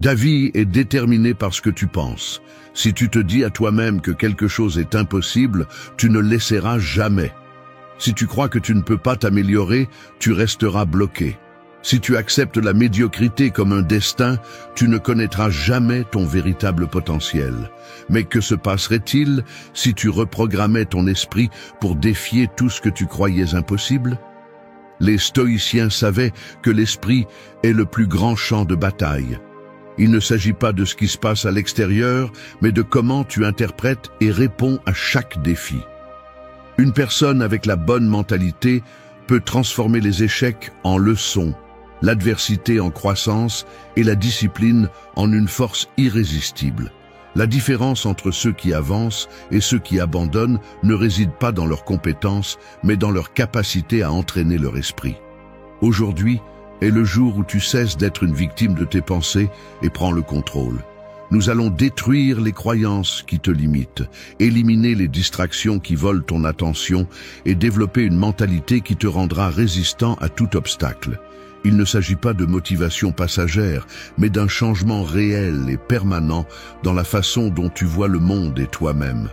Ta vie est déterminée par ce que tu penses. Si tu te dis à toi-même que quelque chose est impossible, tu ne l'essaieras jamais. Si tu crois que tu ne peux pas t'améliorer, tu resteras bloqué. Si tu acceptes la médiocrité comme un destin, tu ne connaîtras jamais ton véritable potentiel. Mais que se passerait-il si tu reprogrammais ton esprit pour défier tout ce que tu croyais impossible? Les stoïciens savaient que l'esprit est le plus grand champ de bataille. Il ne s'agit pas de ce qui se passe à l'extérieur, mais de comment tu interprètes et réponds à chaque défi. Une personne avec la bonne mentalité peut transformer les échecs en leçons, l'adversité en croissance et la discipline en une force irrésistible. La différence entre ceux qui avancent et ceux qui abandonnent ne réside pas dans leurs compétences, mais dans leur capacité à entraîner leur esprit. Aujourd'hui est le jour où tu cesses d'être une victime de tes pensées et prends le contrôle. Nous allons détruire les croyances qui te limitent, éliminer les distractions qui volent ton attention et développer une mentalité qui te rendra résistant à tout obstacle. Il ne s'agit pas de motivation passagère, mais d'un changement réel et permanent dans la façon dont tu vois le monde et toi-même.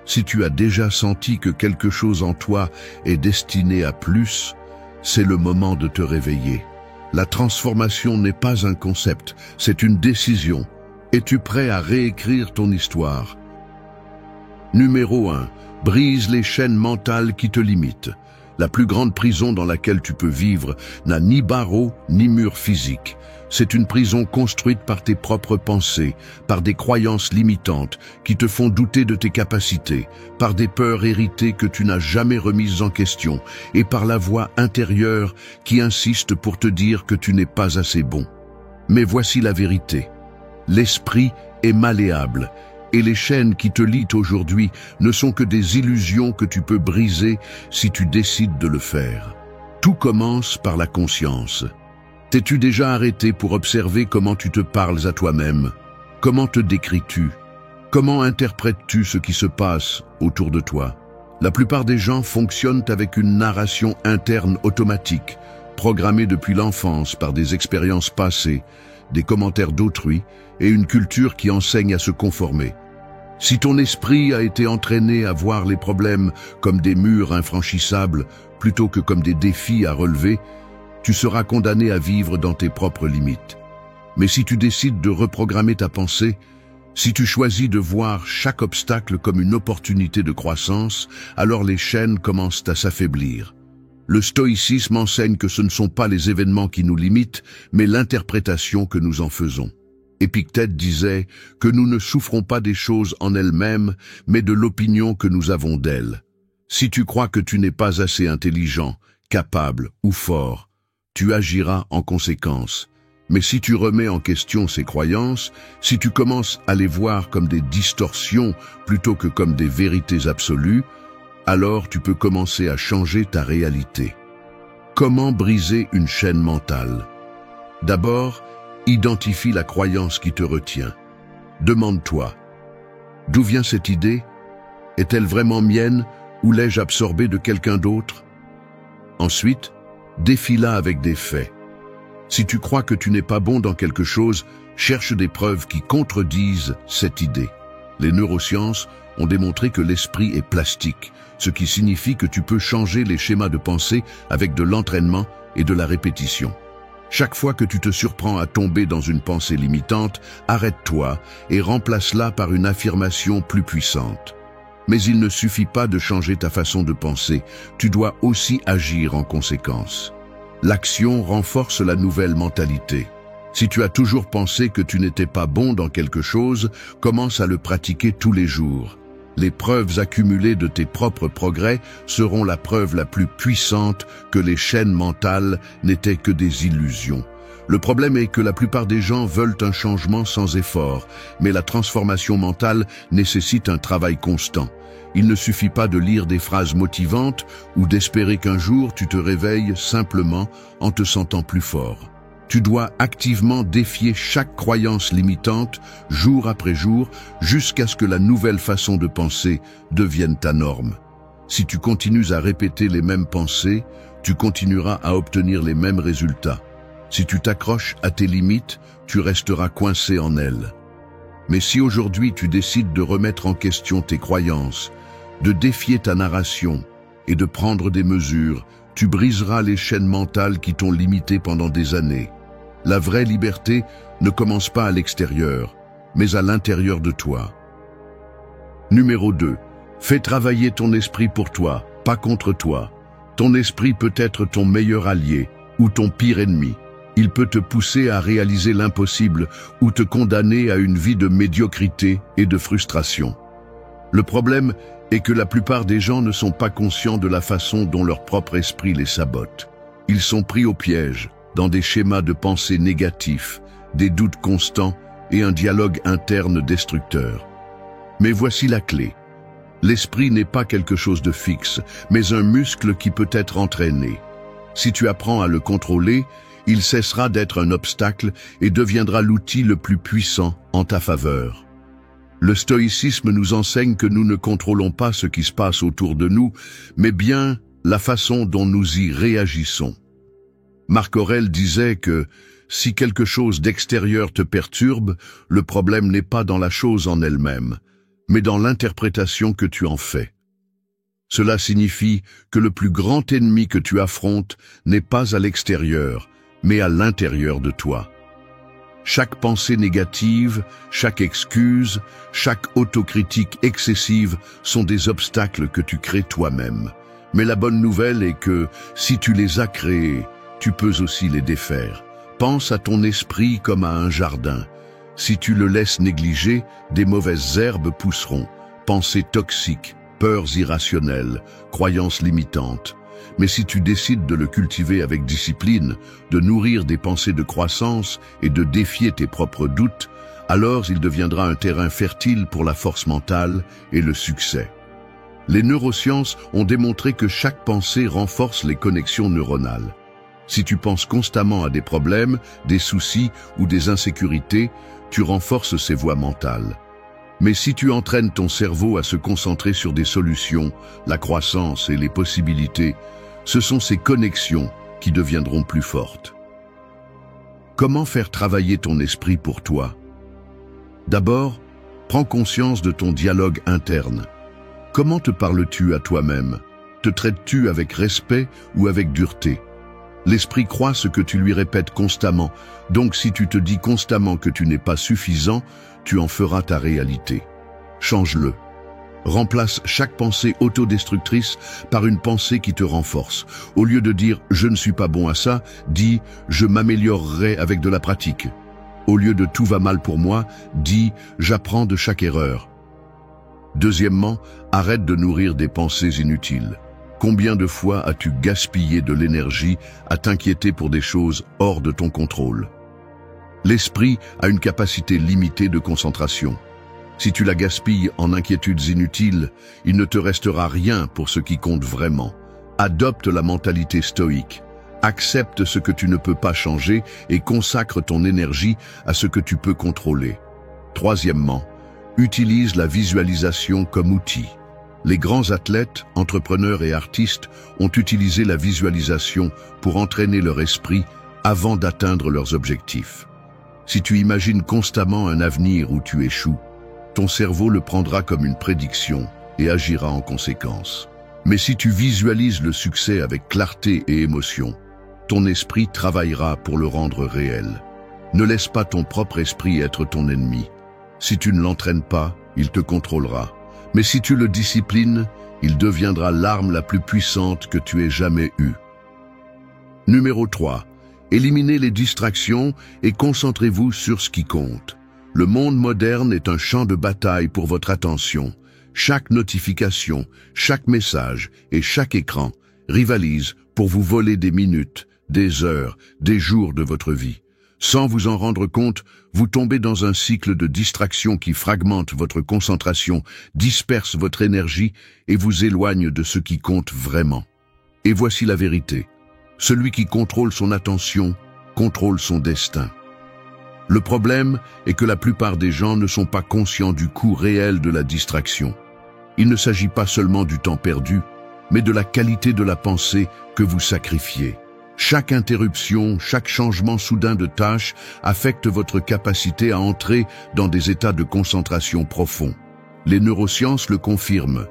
Si tu as déjà senti que quelque chose en toi est destiné à plus, c'est le moment de te réveiller. La transformation n'est pas un concept, c'est une décision. Es-tu prêt à réécrire ton histoire? Numéro 1. Brise les chaînes mentales qui te limitent. La plus grande prison dans laquelle tu peux vivre n'a ni barreaux ni murs physiques. C'est une prison construite par tes propres pensées, par des croyances limitantes qui te font douter de tes capacités, par des peurs héritées que tu n'as jamais remises en question et par la voix intérieure qui insiste pour te dire que tu n'es pas assez bon. Mais voici la vérité. L'esprit est malléable et les chaînes qui te lient aujourd'hui ne sont que des illusions que tu peux briser si tu décides de le faire. Tout commence par la conscience. T'es-tu déjà arrêté pour observer comment tu te parles à toi-même? Comment te décris-tu? Comment interprètes-tu ce qui se passe autour de toi? La plupart des gens fonctionnent avec une narration interne automatique, programmée depuis l'enfance par des expériences passées, des commentaires d'autrui et une culture qui enseigne à se conformer. Si ton esprit a été entraîné à voir les problèmes comme des murs infranchissables plutôt que comme des défis à relever, tu seras condamné à vivre dans tes propres limites. Mais si tu décides de reprogrammer ta pensée, si tu choisis de voir chaque obstacle comme une opportunité de croissance, alors les chaînes commencent à s'affaiblir. Le stoïcisme enseigne que ce ne sont pas les événements qui nous limitent, mais l'interprétation que nous en faisons. Épictète disait que nous ne souffrons pas des choses en elles-mêmes, mais de l'opinion que nous avons d'elles. Si tu crois que tu n'es pas assez intelligent, capable ou fort, tu agiras en conséquence. Mais si tu remets en question ces croyances, si tu commences à les voir comme des distorsions plutôt que comme des vérités absolues, alors tu peux commencer à changer ta réalité. Comment briser une chaîne mentale? D'abord, identifie la croyance qui te retient. Demande-toi, d'où vient cette idée? Est-elle vraiment mienne ou l'ai-je absorbée de quelqu'un d'autre? Ensuite, défie-la avec des faits. Si tu crois que tu n'es pas bon dans quelque chose, cherche des preuves qui contredisent cette idée. Les neurosciences ont démontré que l'esprit est plastique, ce qui signifie que tu peux changer les schémas de pensée avec de l'entraînement et de la répétition. Chaque fois que tu te surprends à tomber dans une pensée limitante, arrête-toi et remplace-la par une affirmation plus puissante. Mais il ne suffit pas de changer ta façon de penser, tu dois aussi agir en conséquence. L'action renforce la nouvelle mentalité. Si tu as toujours pensé que tu n'étais pas bon dans quelque chose, commence à le pratiquer tous les jours. Les preuves accumulées de tes propres progrès seront la preuve la plus puissante que les chaînes mentales n'étaient que des illusions. Le problème est que la plupart des gens veulent un changement sans effort, mais la transformation mentale nécessite un travail constant. Il ne suffit pas de lire des phrases motivantes ou d'espérer qu'un jour tu te réveilles simplement en te sentant plus fort. Tu dois activement défier chaque croyance limitante, jour après jour, jusqu'à ce que la nouvelle façon de penser devienne ta norme. Si tu continues à répéter les mêmes pensées, tu continueras à obtenir les mêmes résultats. Si tu t'accroches à tes limites, tu resteras coincé en elles. Mais si aujourd'hui tu décides de remettre en question tes croyances, de défier ta narration et de prendre des mesures, tu briseras les chaînes mentales qui t'ont limité pendant des années. La vraie liberté ne commence pas à l'extérieur, mais à l'intérieur de toi. Numéro 2. Fais travailler ton esprit pour toi, pas contre toi. Ton esprit peut être ton meilleur allié ou ton pire ennemi. Il peut te pousser à réaliser l'impossible ou te condamner à une vie de médiocrité et de frustration. Le problème est que la plupart des gens ne sont pas conscients de la façon dont leur propre esprit les sabote. Ils sont pris au piège, dans des schémas de pensée négatifs, des doutes constants et un dialogue interne destructeur. Mais voici la clé. L'esprit n'est pas quelque chose de fixe, mais un muscle qui peut être entraîné. Si tu apprends à le contrôler, il cessera d'être un obstacle et deviendra l'outil le plus puissant en ta faveur. Le stoïcisme nous enseigne que nous ne contrôlons pas ce qui se passe autour de nous, mais bien la façon dont nous y réagissons. Marc Aurèle disait que si quelque chose d'extérieur te perturbe, le problème n'est pas dans la chose en elle-même, mais dans l'interprétation que tu en fais. Cela signifie que le plus grand ennemi que tu affrontes n'est pas à l'extérieur, mais à l'intérieur de toi. Chaque pensée négative, chaque excuse, chaque autocritique excessive sont des obstacles que tu crées toi-même. Mais la bonne nouvelle est que, si tu les as créés, tu peux aussi les défaire. Pense à ton esprit comme à un jardin. Si tu le laisses négliger, des mauvaises herbes pousseront. Pensées toxiques, peurs irrationnelles, croyances limitantes. Mais si tu décides de le cultiver avec discipline, de nourrir des pensées de croissance et de défier tes propres doutes, alors il deviendra un terrain fertile pour la force mentale et le succès. Les neurosciences ont démontré que chaque pensée renforce les connexions neuronales. Si tu penses constamment à des problèmes, des soucis ou des insécurités, tu renforces ces voies mentales. Mais si tu entraînes ton cerveau à se concentrer sur des solutions, la croissance et les possibilités, ce sont ces connexions qui deviendront plus fortes. Comment faire travailler ton esprit pour toi? D'abord, prends conscience de ton dialogue interne. Comment te parles-tu à toi-même? Te traites-tu avec respect ou avec dureté? L'esprit croit ce que tu lui répètes constamment, donc si tu te dis constamment que tu n'es pas suffisant, tu en feras ta réalité. Change-le. Remplace chaque pensée autodestructrice par une pensée qui te renforce. Au lieu de dire « je ne suis pas bon à ça », dis « je m'améliorerai avec de la pratique ». Au lieu de « tout va mal pour moi », dis « j'apprends de chaque erreur ». Deuxièmement, arrête de nourrir des pensées inutiles. Combien de fois as-tu gaspillé de l'énergie à t'inquiéter pour des choses hors de ton contrôle? L'esprit a une capacité limitée de concentration. Si tu la gaspilles en inquiétudes inutiles, il ne te restera rien pour ce qui compte vraiment. Adopte la mentalité stoïque. Accepte ce que tu ne peux pas changer et consacre ton énergie à ce que tu peux contrôler. Troisièmement, utilise la visualisation comme outil. Les grands athlètes, entrepreneurs et artistes ont utilisé la visualisation pour entraîner leur esprit avant d'atteindre leurs objectifs. Si tu imagines constamment un avenir où tu échoues, ton cerveau le prendra comme une prédiction et agira en conséquence. Mais si tu visualises le succès avec clarté et émotion, ton esprit travaillera pour le rendre réel. Ne laisse pas ton propre esprit être ton ennemi. Si tu ne l'entraînes pas, il te contrôlera. Mais si tu le disciplines, il deviendra l'arme la plus puissante que tu aies jamais eue. Numéro 3. Éliminez les distractions et concentrez-vous sur ce qui compte. Le monde moderne est un champ de bataille pour votre attention. Chaque notification, chaque message et chaque écran rivalisent pour vous voler des minutes, des heures, des jours de votre vie. Sans vous en rendre compte, vous tombez dans un cycle de distraction qui fragmente votre concentration, disperse votre énergie et vous éloigne de ce qui compte vraiment. Et voici la vérité. Celui qui contrôle son attention contrôle son destin. Le problème est que la plupart des gens ne sont pas conscients du coût réel de la distraction. Il ne s'agit pas seulement du temps perdu, mais de la qualité de la pensée que vous sacrifiez. Chaque interruption, chaque changement soudain de tâche affecte votre capacité à entrer dans des états de concentration profonds. Les neurosciences le confirment.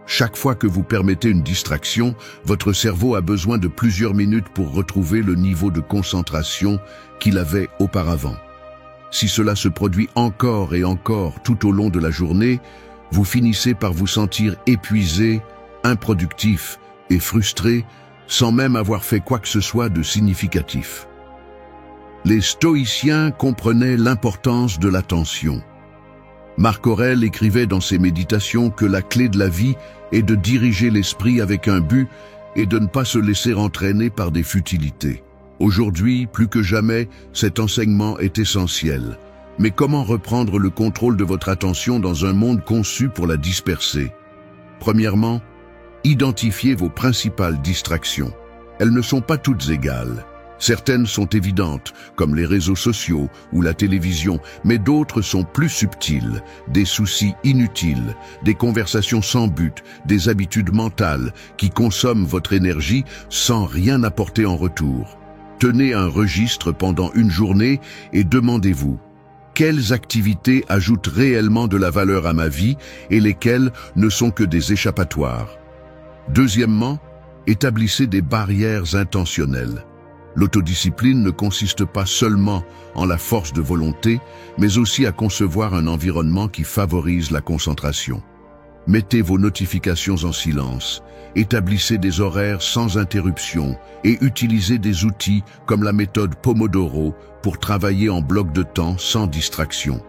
Chaque fois que vous permettez une distraction, votre cerveau a besoin de plusieurs minutes pour retrouver le niveau de concentration qu'il avait auparavant. Si cela se produit encore et encore tout au long de la journée, vous finissez par vous sentir épuisé, improductif et frustré, sans même avoir fait quoi que ce soit de significatif. Les stoïciens comprenaient l'importance de l'attention. Marc Aurèle écrivait dans ses méditations que la clé de la vie est de diriger l'esprit avec un but et de ne pas se laisser entraîner par des futilités. Aujourd'hui, plus que jamais, cet enseignement est essentiel. Mais comment reprendre le contrôle de votre attention dans un monde conçu pour la disperser? Premièrement, identifiez vos principales distractions. Elles ne sont pas toutes égales. Certaines sont évidentes, comme les réseaux sociaux ou la télévision, mais d'autres sont plus subtiles, des soucis inutiles, des conversations sans but, des habitudes mentales qui consomment votre énergie sans rien apporter en retour. Tenez un registre pendant une journée et demandez-vous: quelles activités ajoutent réellement de la valeur à ma vie et lesquelles ne sont que des échappatoires? Deuxièmement, établissez des barrières intentionnelles. L'autodiscipline ne consiste pas seulement en la force de volonté, mais aussi à concevoir un environnement qui favorise la concentration. Mettez vos notifications en silence, établissez des horaires sans interruption et utilisez des outils comme la méthode Pomodoro pour travailler en bloc de temps sans distraction.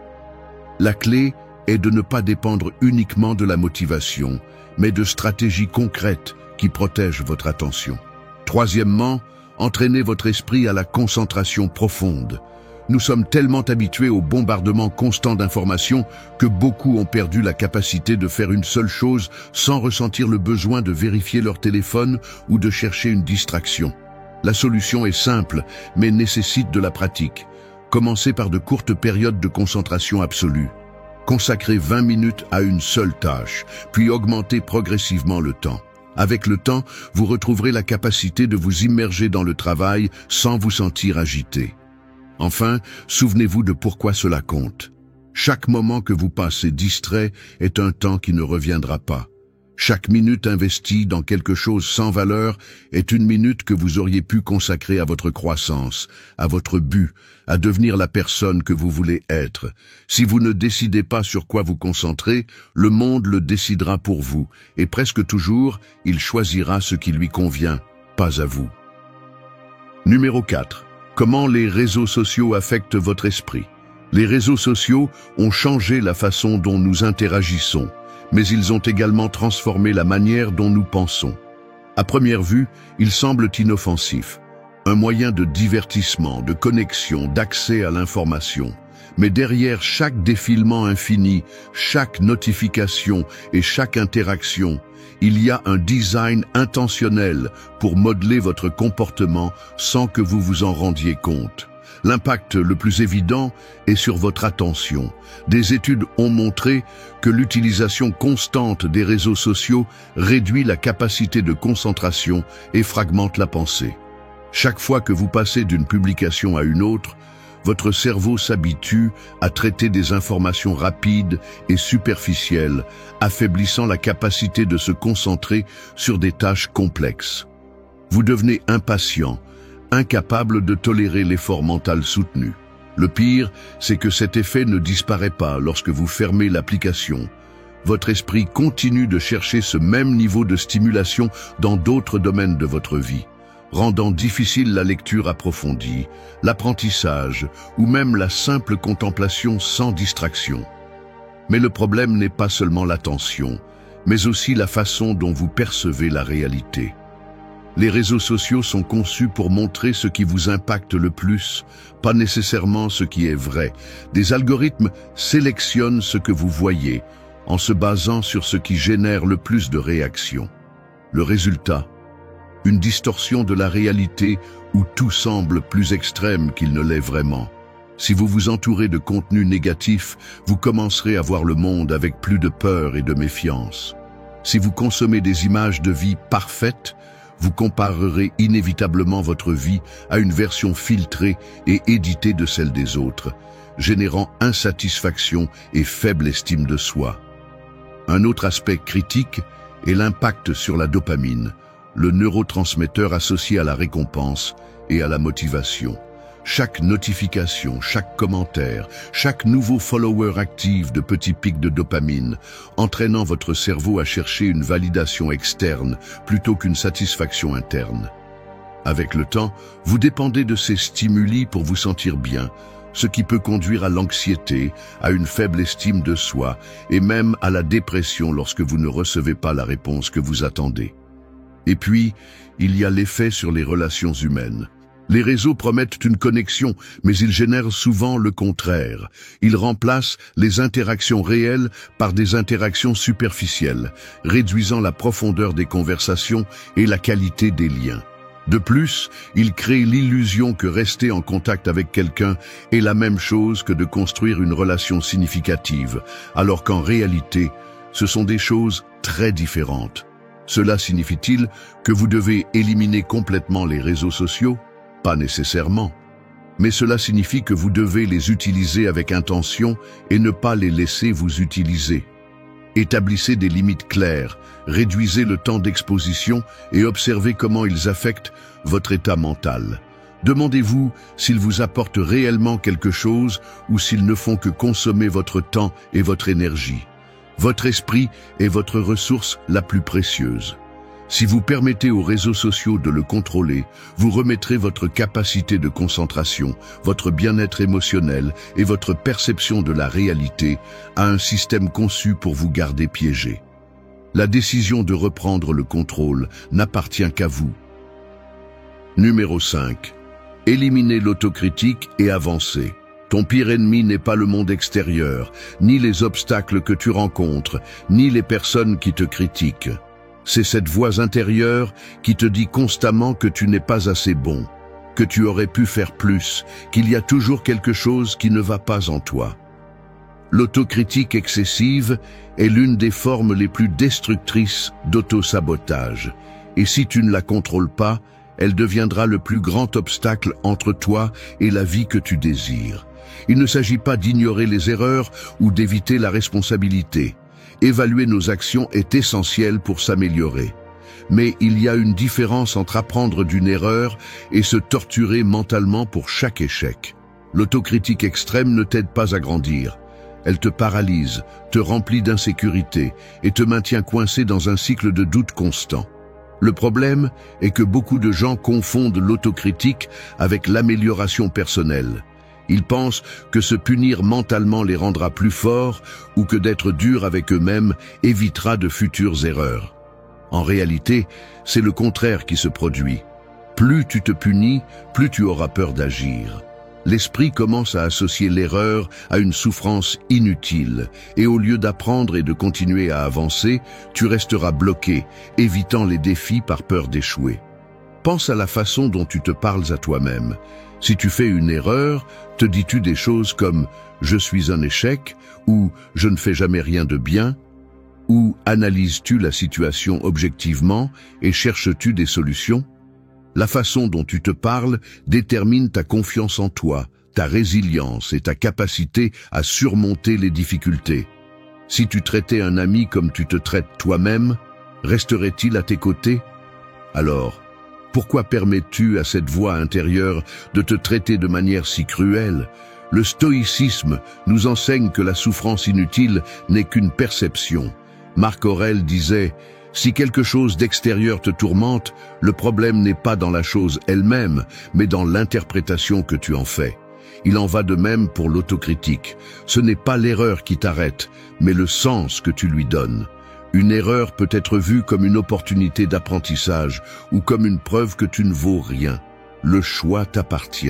La clé est de ne pas dépendre uniquement de la motivation, mais de stratégies concrètes qui protègent votre attention. Troisièmement, entraînez votre esprit à la concentration profonde. Nous sommes tellement habitués au bombardement constant d'informations que beaucoup ont perdu la capacité de faire une seule chose sans ressentir le besoin de vérifier leur téléphone ou de chercher une distraction. La solution est simple, mais nécessite de la pratique. Commencez par de courtes périodes de concentration absolue. Consacrez 20 minutes à une seule tâche, puis augmentez progressivement le temps. Avec le temps, vous retrouverez la capacité de vous immerger dans le travail sans vous sentir agité. Enfin, souvenez-vous de pourquoi cela compte. Chaque moment que vous passez distrait est un temps qui ne reviendra pas. Chaque minute investie dans quelque chose sans valeur est une minute que vous auriez pu consacrer à votre croissance, à votre but, à devenir la personne que vous voulez être. Si vous ne décidez pas sur quoi vous concentrer, le monde le décidera pour vous, et presque toujours, il choisira ce qui lui convient, pas à vous. Numéro 4. Comment les réseaux sociaux affectent votre esprit? Les réseaux sociaux ont changé la façon dont nous interagissons, mais ils ont également transformé la manière dont nous pensons. À première vue, ils semblent inoffensifs, un moyen de divertissement, de connexion, d'accès à l'information. Mais derrière chaque défilement infini, chaque notification et chaque interaction, il y a un design intentionnel pour modeler votre comportement sans que vous vous en rendiez compte. L'impact le plus évident est sur votre attention. Des études ont montré que l'utilisation constante des réseaux sociaux réduit la capacité de concentration et fragmente la pensée. Chaque fois que vous passez d'une publication à une autre, votre cerveau s'habitue à traiter des informations rapides et superficielles, affaiblissant la capacité de se concentrer sur des tâches complexes. Vous devenez impatient, incapable de tolérer l'effort mental soutenu. Le pire, c'est que cet effet ne disparaît pas lorsque vous fermez l'application. Votre esprit continue de chercher ce même niveau de stimulation dans d'autres domaines de votre vie, rendant difficile la lecture approfondie, l'apprentissage ou même la simple contemplation sans distraction. Mais le problème n'est pas seulement l'attention, mais aussi la façon dont vous percevez la réalité. Les réseaux sociaux sont conçus pour montrer ce qui vous impacte le plus, pas nécessairement ce qui est vrai. Des algorithmes sélectionnent ce que vous voyez, en se basant sur ce qui génère le plus de réactions. Le résultat, une distorsion de la réalité où tout semble plus extrême qu'il ne l'est vraiment. Si vous vous entourez de contenu négatif, vous commencerez à voir le monde avec plus de peur et de méfiance. Si vous consommez des images de vie parfaites, vous comparerez inévitablement votre vie à une version filtrée et éditée de celle des autres, générant insatisfaction et faible estime de soi. Un autre aspect critique est l'impact sur la dopamine, le neurotransmetteur associé à la récompense et à la motivation. Chaque notification, chaque commentaire, chaque nouveau follower active de petits pics de dopamine, entraînant votre cerveau à chercher une validation externe plutôt qu'une satisfaction interne. Avec le temps, vous dépendez de ces stimuli pour vous sentir bien, ce qui peut conduire à l'anxiété, à une faible estime de soi et même à la dépression lorsque vous ne recevez pas la réponse que vous attendez. Et puis, il y a l'effet sur les relations humaines. Les réseaux promettent une connexion, mais ils génèrent souvent le contraire. Ils remplacent les interactions réelles par des interactions superficielles, réduisant la profondeur des conversations et la qualité des liens. De plus, ils créent l'illusion que rester en contact avec quelqu'un est la même chose que de construire une relation significative, alors qu'en réalité, ce sont des choses très différentes. Cela signifie-t-il que vous devez éliminer complètement les réseaux sociaux ? Pas nécessairement. Mais cela signifie que vous devez les utiliser avec intention et ne pas les laisser vous utiliser. Établissez des limites claires, réduisez le temps d'exposition et observez comment ils affectent votre état mental. Demandez-vous s'ils vous apportent réellement quelque chose ou s'ils ne font que consommer votre temps et votre énergie. Votre esprit est votre ressource la plus précieuse. Si vous permettez aux réseaux sociaux de le contrôler, vous remettrez votre capacité de concentration, votre bien-être émotionnel et votre perception de la réalité à un système conçu pour vous garder piégé. La décision de reprendre le contrôle n'appartient qu'à vous. Numéro 5. Éliminez l'autocritique et avancez. Ton pire ennemi n'est pas le monde extérieur, ni les obstacles que tu rencontres, ni les personnes qui te critiquent. C'est cette voix intérieure qui te dit constamment que tu n'es pas assez bon, que tu aurais pu faire plus, qu'il y a toujours quelque chose qui ne va pas en toi. L'autocritique excessive est l'une des formes les plus destructrices d'autosabotage. Et si tu ne la contrôles pas, elle deviendra le plus grand obstacle entre toi et la vie que tu désires. Il ne s'agit pas d'ignorer les erreurs ou d'éviter la responsabilité. Évaluer nos actions est essentiel pour s'améliorer. Mais il y a une différence entre apprendre d'une erreur et se torturer mentalement pour chaque échec. L'autocritique extrême ne t'aide pas à grandir. Elle te paralyse, te remplit d'insécurité et te maintient coincé dans un cycle de doute constant. Le problème est que beaucoup de gens confondent l'autocritique avec l'amélioration personnelle. Ils pensent que se punir mentalement les rendra plus forts ou que d'être dur avec eux-mêmes évitera de futures erreurs. En réalité, c'est le contraire qui se produit. Plus tu te punis, plus tu auras peur d'agir. L'esprit commence à associer l'erreur à une souffrance inutile, et au lieu d'apprendre et de continuer à avancer, tu resteras bloqué, évitant les défis par peur d'échouer. Pense à la façon dont tu te parles à toi-même. Si tu fais une erreur, te dis-tu des choses comme « je suis un échec » ou « je ne fais jamais rien de bien » ou analyses-tu la situation objectivement et cherches-tu des solutions? La façon dont tu te parles détermine ta confiance en toi, ta résilience et ta capacité à surmonter les difficultés. Si tu traitais un ami comme tu te traites toi-même, resterait-il à tes côtés? Alors, pourquoi permets-tu à cette voix intérieure de te traiter de manière si cruelle? Le stoïcisme nous enseigne que la souffrance inutile n'est qu'une perception. Marc Aurèle disait « Si quelque chose d'extérieur te tourmente, le problème n'est pas dans la chose elle-même, mais dans l'interprétation que tu en fais. » Il en va de même pour l'autocritique. Ce n'est pas l'erreur qui t'arrête, mais le sens que tu lui donnes. Une erreur peut être vue comme une opportunité d'apprentissage ou comme une preuve que tu ne vaux rien. Le choix t'appartient.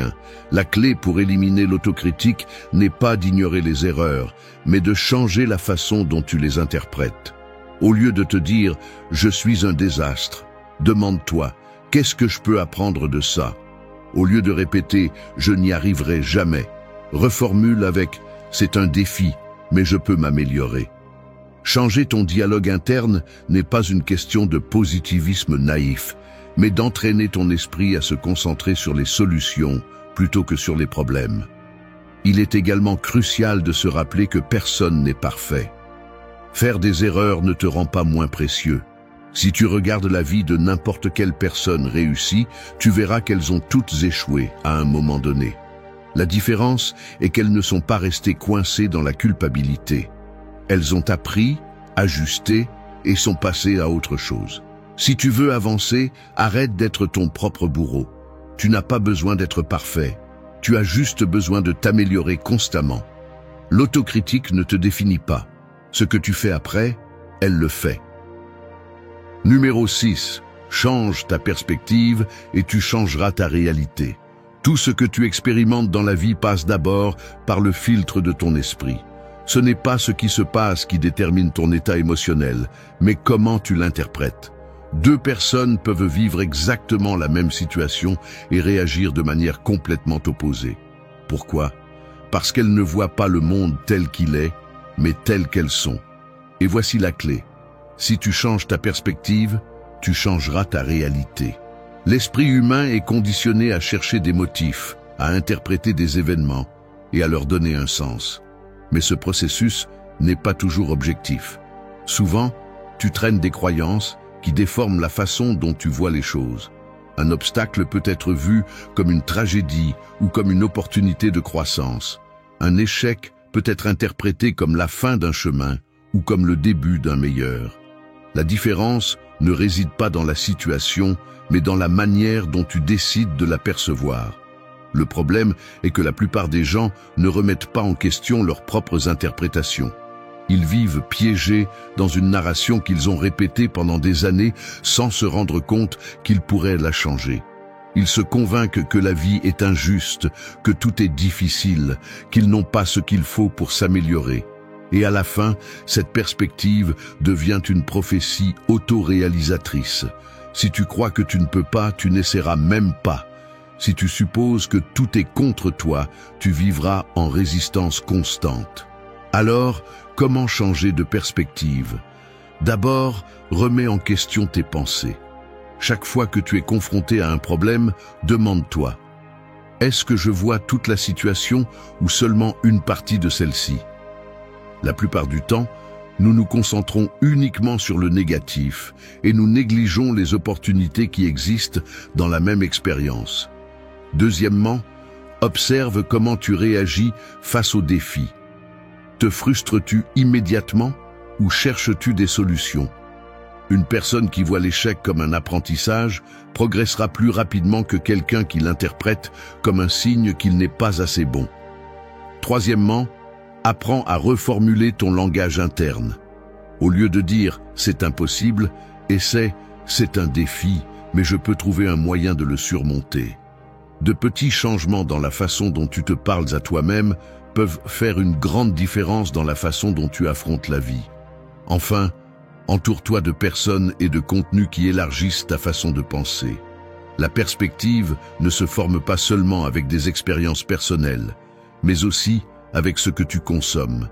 La clé pour éliminer l'autocritique n'est pas d'ignorer les erreurs, mais de changer la façon dont tu les interprètes. Au lieu de te dire « je suis un désastre », demande-toi « qu'est-ce que je peux apprendre de ça ?» Au lieu de répéter « je n'y arriverai jamais », reformule avec « c'est un défi, mais je peux m'améliorer ». Changer ton dialogue interne n'est pas une question de positivisme naïf, mais d'entraîner ton esprit à se concentrer sur les solutions plutôt que sur les problèmes. Il est également crucial de se rappeler que personne n'est parfait. Faire des erreurs ne te rend pas moins précieux. Si tu regardes la vie de n'importe quelle personne réussie, tu verras qu'elles ont toutes échoué à un moment donné. La différence est qu'elles ne sont pas restées coincées dans la culpabilité. Elles ont appris, ajusté et sont passées à autre chose. Si tu veux avancer, arrête d'être ton propre bourreau. Tu n'as pas besoin d'être parfait. Tu as juste besoin de t'améliorer constamment. L'autocritique ne te définit pas. Ce que tu fais après, elle le fait. Numéro 6. Change ta perspective et tu changeras ta réalité. Tout ce que tu expérimentes dans la vie passe d'abord par le filtre de ton esprit. Ce n'est pas ce qui se passe qui détermine ton état émotionnel, mais comment tu l'interprètes. Deux personnes peuvent vivre exactement la même situation et réagir de manière complètement opposée. Pourquoi? Parce qu'elles ne voient pas le monde tel qu'il est, mais tel qu'elles sont. Et voici la clé. Si tu changes ta perspective, tu changeras ta réalité. L'esprit humain est conditionné à chercher des motifs, à interpréter des événements et à leur donner un sens. Mais ce processus n'est pas toujours objectif. Souvent, tu traînes des croyances qui déforment la façon dont tu vois les choses. Un obstacle peut être vu comme une tragédie ou comme une opportunité de croissance. Un échec peut être interprété comme la fin d'un chemin ou comme le début d'un meilleur. La différence ne réside pas dans la situation, mais dans la manière dont tu décides de la percevoir. Le problème est que la plupart des gens ne remettent pas en question leurs propres interprétations. Ils vivent piégés dans une narration qu'ils ont répétée pendant des années sans se rendre compte qu'ils pourraient la changer. Ils se convainquent que la vie est injuste, que tout est difficile, qu'ils n'ont pas ce qu'il faut pour s'améliorer. Et à la fin, cette perspective devient une prophétie autoréalisatrice. Si tu crois que tu ne peux pas, tu n'essaieras même pas. Si tu supposes que tout est contre toi, tu vivras en résistance constante. Alors, comment changer de perspective? D'abord, remets en question tes pensées. Chaque fois que tu es confronté à un problème, demande-toi: est-ce que je vois toute la situation ou seulement une partie de celle-ci? La plupart du temps, nous nous concentrons uniquement sur le négatif et nous négligeons les opportunités qui existent dans la même expérience. Deuxièmement, observe comment tu réagis face aux défis. Te frustres-tu immédiatement ou cherches-tu des solutions? Une personne qui voit l'échec comme un apprentissage progressera plus rapidement que quelqu'un qui l'interprète comme un signe qu'il n'est pas assez bon. Troisièmement, apprends à reformuler ton langage interne. Au lieu de dire « c'est impossible », essaie « c'est un défi, mais je peux trouver un moyen de le surmonter ». De petits changements dans la façon dont tu te parles à toi-même peuvent faire une grande différence dans la façon dont tu affrontes la vie. Enfin, entoure-toi de personnes et de contenus qui élargissent ta façon de penser. La perspective ne se forme pas seulement avec des expériences personnelles, mais aussi avec ce que tu consommes.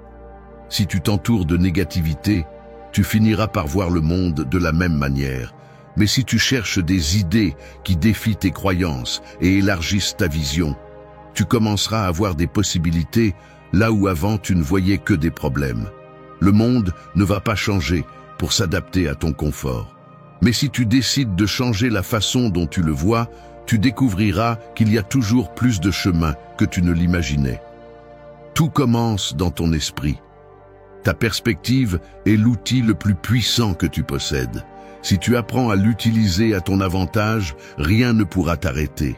Si tu t'entoures de négativité, tu finiras par voir le monde de la même manière. Mais si tu cherches des idées qui défient tes croyances et élargissent ta vision, tu commenceras à voir des possibilités là où avant tu ne voyais que des problèmes. Le monde ne va pas changer pour s'adapter à ton confort. Mais si tu décides de changer la façon dont tu le vois, tu découvriras qu'il y a toujours plus de chemin que tu ne l'imaginais. Tout commence dans ton esprit. Ta perspective est l'outil le plus puissant que tu possèdes. Si tu apprends à l'utiliser à ton avantage, rien ne pourra t'arrêter.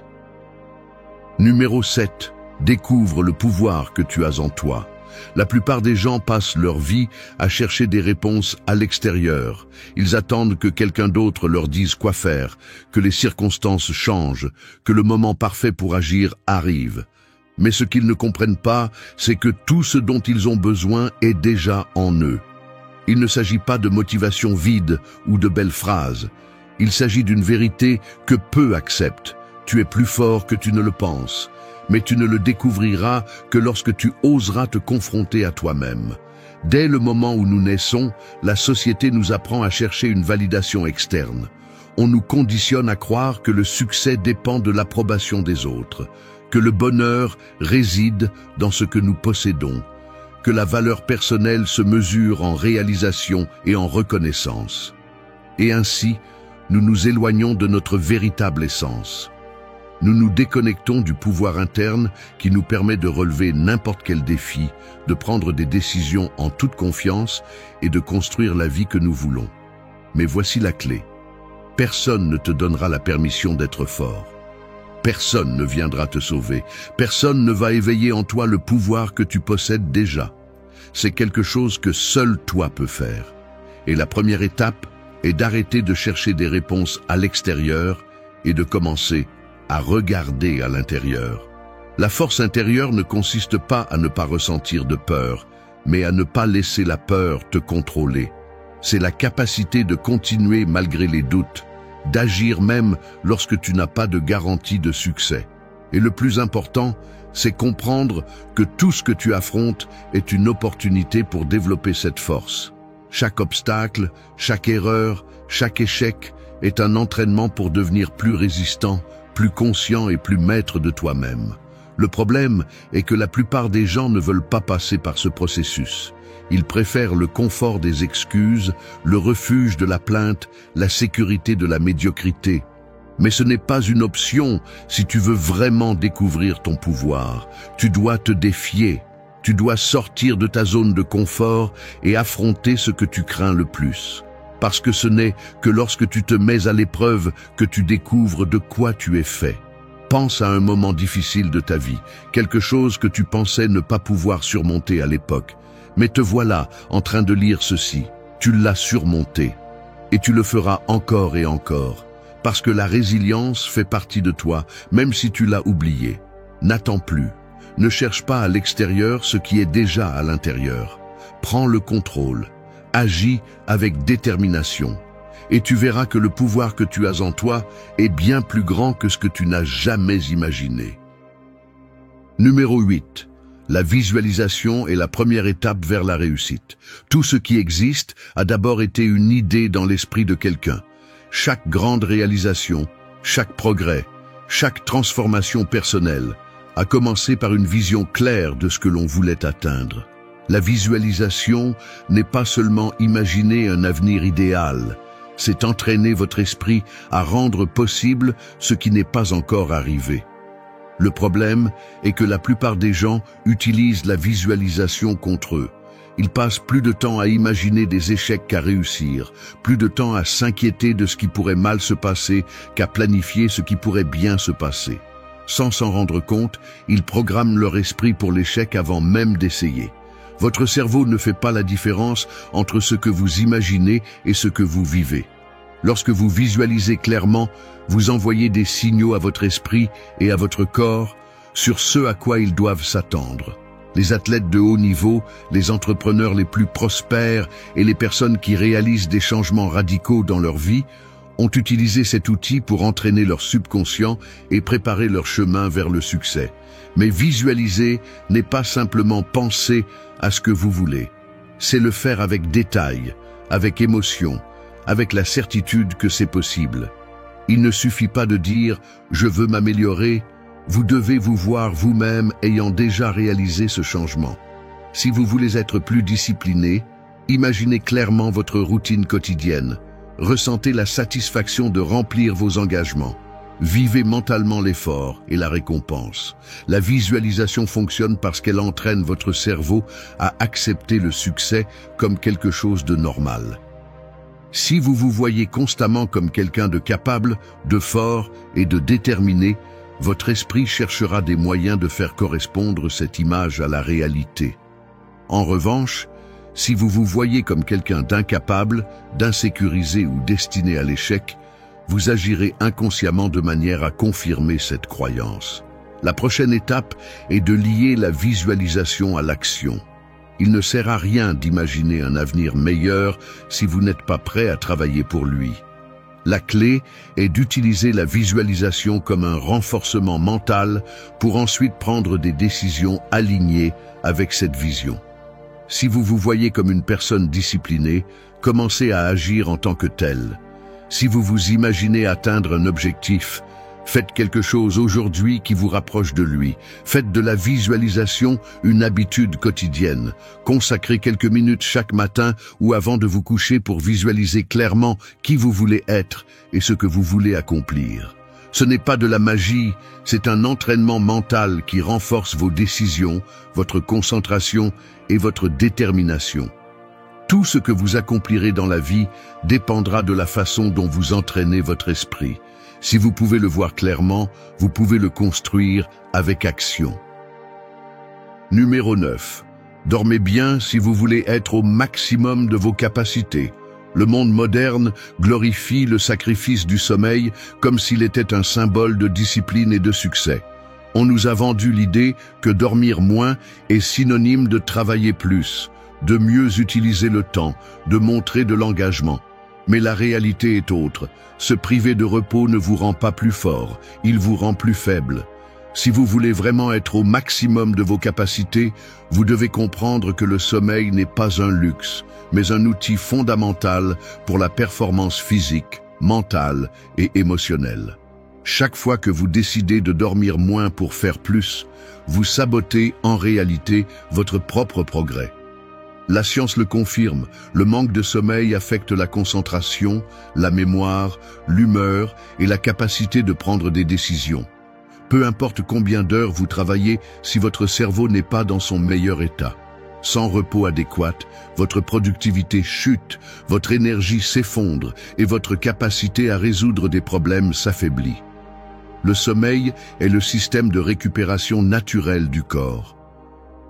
Numéro 7. Découvre le pouvoir que tu as en toi. La plupart des gens passent leur vie à chercher des réponses à l'extérieur. Ils attendent que quelqu'un d'autre leur dise quoi faire, que les circonstances changent, que le moment parfait pour agir arrive. Mais ce qu'ils ne comprennent pas, c'est que tout ce dont ils ont besoin est déjà en eux. Il ne s'agit pas de motivation vide ou de belles phrases. Il s'agit d'une vérité que peu acceptent. Tu es plus fort que tu ne le penses, mais tu ne le découvriras que lorsque tu oseras te confronter à toi-même. Dès le moment où nous naissons, la société nous apprend à chercher une validation externe. on nous conditionne à croire que le succès dépend de l'approbation des autres, que le bonheur réside dans ce que nous possédons, que la valeur personnelle se mesure en réalisation et en reconnaissance. Et ainsi, nous nous éloignons de notre véritable essence. Nous nous déconnectons du pouvoir interne qui nous permet de relever n'importe quel défi, de prendre des décisions en toute confiance et de construire la vie que nous voulons. Mais voici la clé. Personne ne te donnera la permission d'être fort. Personne ne viendra te sauver. Personne ne va éveiller en toi le pouvoir que tu possèdes déjà. C'est quelque chose que seul toi peux faire. Et la première étape est d'arrêter de chercher des réponses à l'extérieur et de commencer à regarder à l'intérieur. La force intérieure ne consiste pas à ne pas ressentir de peur, mais à ne pas laisser la peur te contrôler. C'est la capacité de continuer malgré les doutes, d'agir même lorsque tu n'as pas de garantie de succès. Et le plus important, c'est comprendre que tout ce que tu affrontes est une opportunité pour développer cette force. Chaque obstacle, chaque erreur, chaque échec est un entraînement pour devenir plus résistant, plus conscient et plus maître de toi-même. Le problème est que la plupart des gens ne veulent pas passer par ce processus. Ils préfèrent le confort des excuses, le refuge de la plainte, la sécurité de la médiocrité. Mais ce n'est pas une option si tu veux vraiment découvrir ton pouvoir. Tu dois te défier. Tu dois sortir de ta zone de confort et affronter ce que tu crains le plus. Parce que ce n'est que lorsque tu te mets à l'épreuve que tu découvres de quoi tu es fait. Pense à un moment difficile de ta vie, quelque chose que tu pensais ne pas pouvoir surmonter à l'époque. Mais te voilà en train de lire ceci. Tu l'as surmonté. Et tu le feras encore et encore. Parce que la résilience fait partie de toi, même si tu l'as oublié. N'attends plus. Ne cherche pas à l'extérieur ce qui est déjà à l'intérieur. Prends le contrôle. Agis avec détermination. Et tu verras que le pouvoir que tu as en toi est bien plus grand que ce que tu n'as jamais imaginé. Numéro 8. La visualisation est la première étape vers la réussite. Tout ce qui existe a d'abord été une idée dans l'esprit de quelqu'un. Chaque grande réalisation, chaque progrès, chaque transformation personnelle a commencé par une vision claire de ce que l'on voulait atteindre. La visualisation n'est pas seulement imaginer un avenir idéal, c'est entraîner votre esprit à rendre possible ce qui n'est pas encore arrivé. Le problème est que la plupart des gens utilisent la visualisation contre eux. Ils passent plus de temps à imaginer des échecs qu'à réussir, plus de temps à s'inquiéter de ce qui pourrait mal se passer qu'à planifier ce qui pourrait bien se passer. Sans s'en rendre compte, ils programment leur esprit pour l'échec avant même d'essayer. Votre cerveau ne fait pas la différence entre ce que vous imaginez et ce que vous vivez. Lorsque vous visualisez clairement, vous envoyez des signaux à votre esprit et à votre corps sur ce à quoi ils doivent s'attendre. Les athlètes de haut niveau, les entrepreneurs les plus prospères et les personnes qui réalisent des changements radicaux dans leur vie ont utilisé cet outil pour entraîner leur subconscient et préparer leur chemin vers le succès. Mais visualiser n'est pas simplement penser à ce que vous voulez. C'est le faire avec détail, avec émotion, avec la certitude que c'est possible. Il ne suffit pas de dire « je veux m'améliorer », vous devez vous voir vous-même ayant déjà réalisé ce changement. Si vous voulez être plus discipliné, imaginez clairement votre routine quotidienne. Ressentez la satisfaction de remplir vos engagements. Vivez mentalement l'effort et la récompense. La visualisation fonctionne parce qu'elle entraîne votre cerveau à accepter le succès comme quelque chose de normal. Si vous vous voyez constamment comme quelqu'un de capable, de fort et de déterminé, votre esprit cherchera des moyens de faire correspondre cette image à la réalité. En revanche, si vous vous voyez comme quelqu'un d'incapable, d'insécurisé ou destiné à l'échec, vous agirez inconsciemment de manière à confirmer cette croyance. La prochaine étape est de lier la visualisation à l'action. Il ne sert à rien d'imaginer un avenir meilleur si vous n'êtes pas prêt à travailler pour lui. La clé est d'utiliser la visualisation comme un renforcement mental pour ensuite prendre des décisions alignées avec cette vision. Si vous vous voyez comme une personne disciplinée, commencez à agir en tant que telle. Si vous vous imaginez atteindre un objectif, faites quelque chose aujourd'hui qui vous rapproche de lui. Faites de la visualisation une habitude quotidienne. Consacrez quelques minutes chaque matin ou avant de vous coucher pour visualiser clairement qui vous voulez être et ce que vous voulez accomplir. Ce n'est pas de la magie, c'est un entraînement mental qui renforce vos décisions, votre concentration et votre détermination. Tout ce que vous accomplirez dans la vie dépendra de la façon dont vous entraînez votre esprit. Si vous pouvez le voir clairement, vous pouvez le construire avec action. Numéro 9. Dormez bien si vous voulez être au maximum de vos capacités. Le monde moderne glorifie le sacrifice du sommeil comme s'il était un symbole de discipline et de succès. On nous a vendu l'idée que dormir moins est synonyme de travailler plus, de mieux utiliser le temps, de montrer de l'engagement. Mais la réalité est autre. Se priver de repos ne vous rend pas plus fort, il vous rend plus faible. Si vous voulez vraiment être au maximum de vos capacités, vous devez comprendre que le sommeil n'est pas un luxe, mais un outil fondamental pour la performance physique, mentale et émotionnelle. Chaque fois que vous décidez de dormir moins pour faire plus, vous sabotez en réalité votre propre progrès. La science le confirme, le manque de sommeil affecte la concentration, la mémoire, l'humeur et la capacité de prendre des décisions. Peu importe combien d'heures vous travaillez, si votre cerveau n'est pas dans son meilleur état. Sans repos adéquat, votre productivité chute, votre énergie s'effondre et votre capacité à résoudre des problèmes s'affaiblit. Le sommeil est le système de récupération naturel du corps.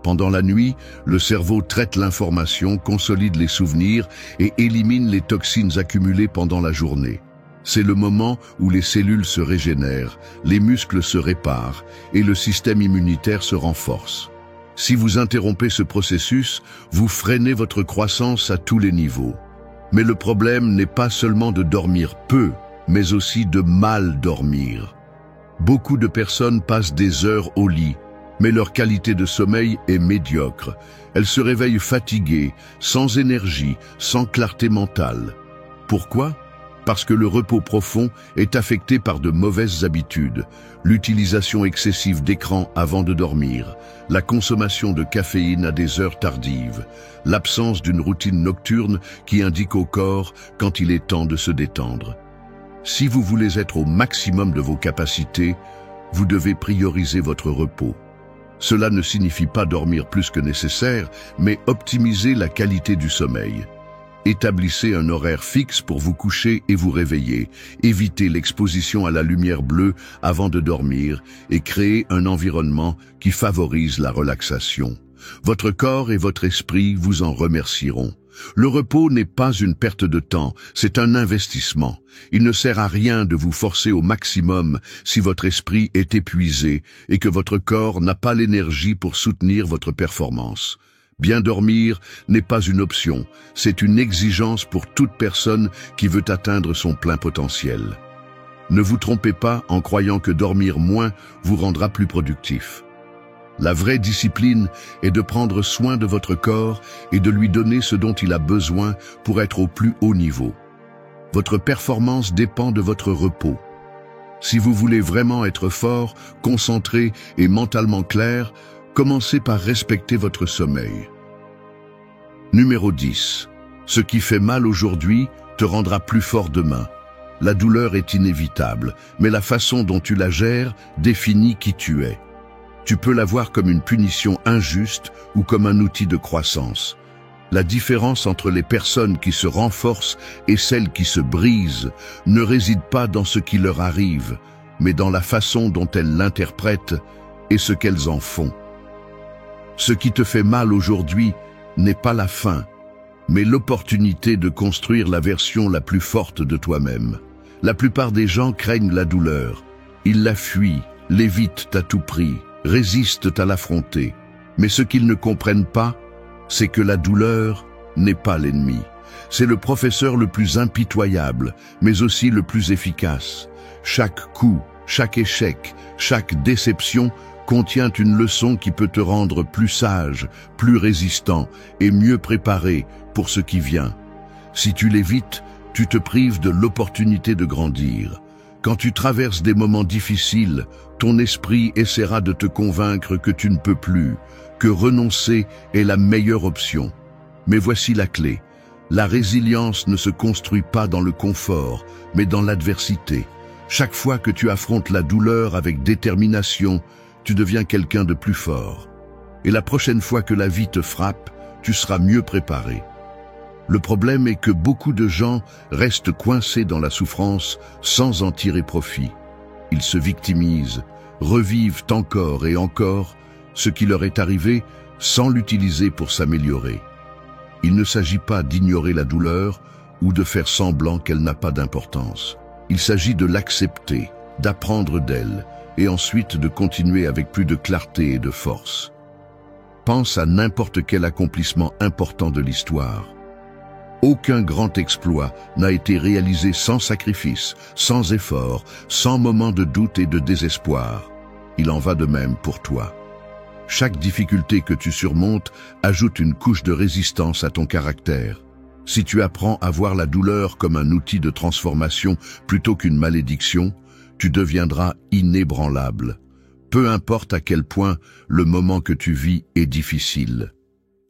Pendant la nuit, le cerveau traite l'information, consolide les souvenirs et élimine les toxines accumulées pendant la journée. C'est le moment où les cellules se régénèrent, les muscles se réparent et le système immunitaire se renforce. Si vous interrompez ce processus, vous freinez votre croissance à tous les niveaux. Mais le problème n'est pas seulement de dormir peu, mais aussi de mal dormir. Beaucoup de personnes passent des heures au lit, mais leur qualité de sommeil est médiocre. Elles se réveillent fatiguées, sans énergie, sans clarté mentale. Pourquoi ? Parce que le repos profond est affecté par de mauvaises habitudes, l'utilisation excessive d'écran avant de dormir, la consommation de caféine à des heures tardives, l'absence d'une routine nocturne qui indique au corps quand il est temps de se détendre. Si vous voulez être au maximum de vos capacités, vous devez prioriser votre repos. Cela ne signifie pas dormir plus que nécessaire, mais optimiser la qualité du sommeil. Établissez un horaire fixe pour vous coucher et vous réveiller. Évitez l'exposition à la lumière bleue avant de dormir et créez un environnement qui favorise la relaxation. Votre corps et votre esprit vous en remercieront. Le repos n'est pas une perte de temps, c'est un investissement. Il ne sert à rien de vous forcer au maximum si votre esprit est épuisé et que votre corps n'a pas l'énergie pour soutenir votre performance. Bien dormir n'est pas une option, c'est une exigence pour toute personne qui veut atteindre son plein potentiel. Ne vous trompez pas en croyant que dormir moins vous rendra plus productif. La vraie discipline est de prendre soin de votre corps et de lui donner ce dont il a besoin pour être au plus haut niveau. Votre performance dépend de votre repos. Si vous voulez vraiment être fort, concentré et mentalement clair, commencez par respecter votre sommeil. Numéro 10. Ce qui fait mal aujourd'hui te rendra plus fort demain. La douleur est inévitable, mais la façon dont tu la gères définit qui tu es. Tu peux la voir comme une punition injuste ou comme un outil de croissance. La différence entre les personnes qui se renforcent et celles qui se brisent ne réside pas dans ce qui leur arrive, mais dans la façon dont elles l'interprètent et ce qu'elles en font. Ce qui te fait mal aujourd'hui n'est pas la fin, mais l'opportunité de construire la version la plus forte de toi-même. La plupart des gens craignent la douleur. Ils la fuient, l'évitent à tout prix, résistent à l'affronter. Mais ce qu'ils ne comprennent pas, c'est que la douleur n'est pas l'ennemi. C'est le professeur le plus impitoyable, mais aussi le plus efficace. Chaque coup, chaque échec, chaque déception contient une leçon qui peut te rendre plus sage, plus résistant et mieux préparé pour ce qui vient. Si tu l'évites, tu te prives de l'opportunité de grandir. Quand tu traverses des moments difficiles, ton esprit essaiera de te convaincre que tu ne peux plus, que renoncer est la meilleure option. Mais voici la clé. La résilience ne se construit pas dans le confort, mais dans l'adversité. Chaque fois que tu affrontes la douleur avec détermination, tu deviens quelqu'un de plus fort. Et la prochaine fois que la vie te frappe, tu seras mieux préparé. Le problème est que beaucoup de gens restent coincés dans la souffrance sans en tirer profit. Ils se victimisent, revivent encore et encore ce qui leur est arrivé sans l'utiliser pour s'améliorer. Il ne s'agit pas d'ignorer la douleur ou de faire semblant qu'elle n'a pas d'importance. Il s'agit de l'accepter, d'apprendre d'elle et ensuite de continuer avec plus de clarté et de force. Pense à n'importe quel accomplissement important de l'histoire. Aucun grand exploit n'a été réalisé sans sacrifice, sans effort, sans moment de doute et de désespoir. Il en va de même pour toi. Chaque difficulté que tu surmontes ajoute une couche de résistance à ton caractère. Si tu apprends à voir la douleur comme un outil de transformation plutôt qu'une malédiction, tu deviendras inébranlable. Peu importe à quel point le moment que tu vis est difficile.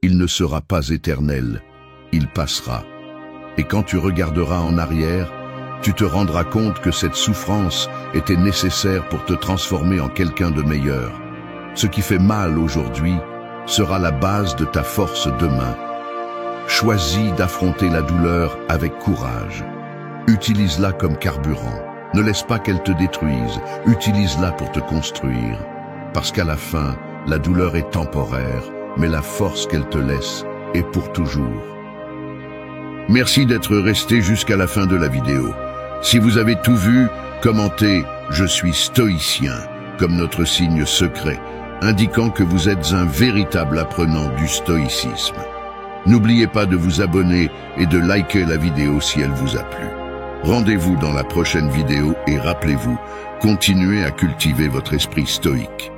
Il ne sera pas éternel. Il passera. Et quand tu regarderas en arrière, tu te rendras compte que cette souffrance était nécessaire pour te transformer en quelqu'un de meilleur. Ce qui fait mal aujourd'hui sera la base de ta force demain. Choisis d'affronter la douleur avec courage. Utilise-la comme carburant. Ne laisse pas qu'elle te détruise. Utilise-la pour te construire. Parce qu'à la fin, la douleur est temporaire, mais la force qu'elle te laisse est pour toujours. Merci d'être resté jusqu'à la fin de la vidéo. Si vous avez tout vu, commentez « Je suis stoïcien » comme notre signe secret, indiquant que vous êtes un véritable apprenant du stoïcisme. N'oubliez pas de vous abonner et de liker la vidéo si elle vous a plu. Rendez-vous dans la prochaine vidéo et rappelez-vous, continuez à cultiver votre esprit stoïque.